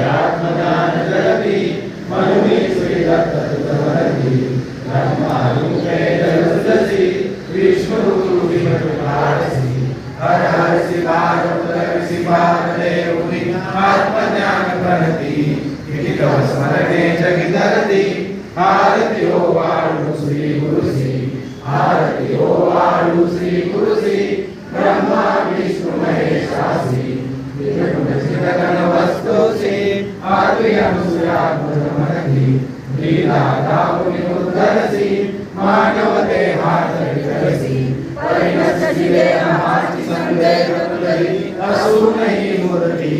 आत्मज्ञान जगती मनुनी श्री दत्त तुतवरती ब्रह्मारूपे जलसि विष्णु विमृतारसि हर हर शिवारसी देवुनि आत्मज्ञान प्रणति तव स्मरणे जगिधरति आरति हो वाळु श्री गुरुसी आरति हो वाळु श्री गुरुसी ब्रह्मा विष्णु महेशासी विष्णुचितगण वस्तुसी आत्मयनुसुरात्मरमणि लीला दामुनि उद्धरसि मानव देहाधरिधरसि परिणत जिवे महाति संदेह तुलहि असुरहि मूर्ति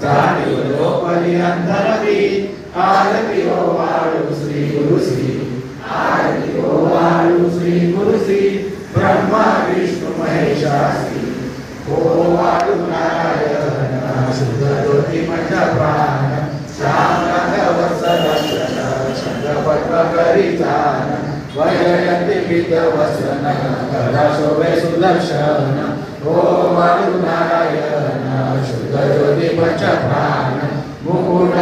जाति लोपरि अंधरति आरति हो वाळु श्री गुरुसी आरति हो वाळु श्री गुरुसी ब्रह्मा विष्णु महेशासी ओ वाळु नारायण शुद्ध ज्योति मठ प्राण श्याम रंग वत्सदर्शन चंद्रपद्म करितान वययति विद वसन कला शोभे सुदर्शन ओ वाळु नारायण शुद्ध ज्योति मठ प्राण मुकुट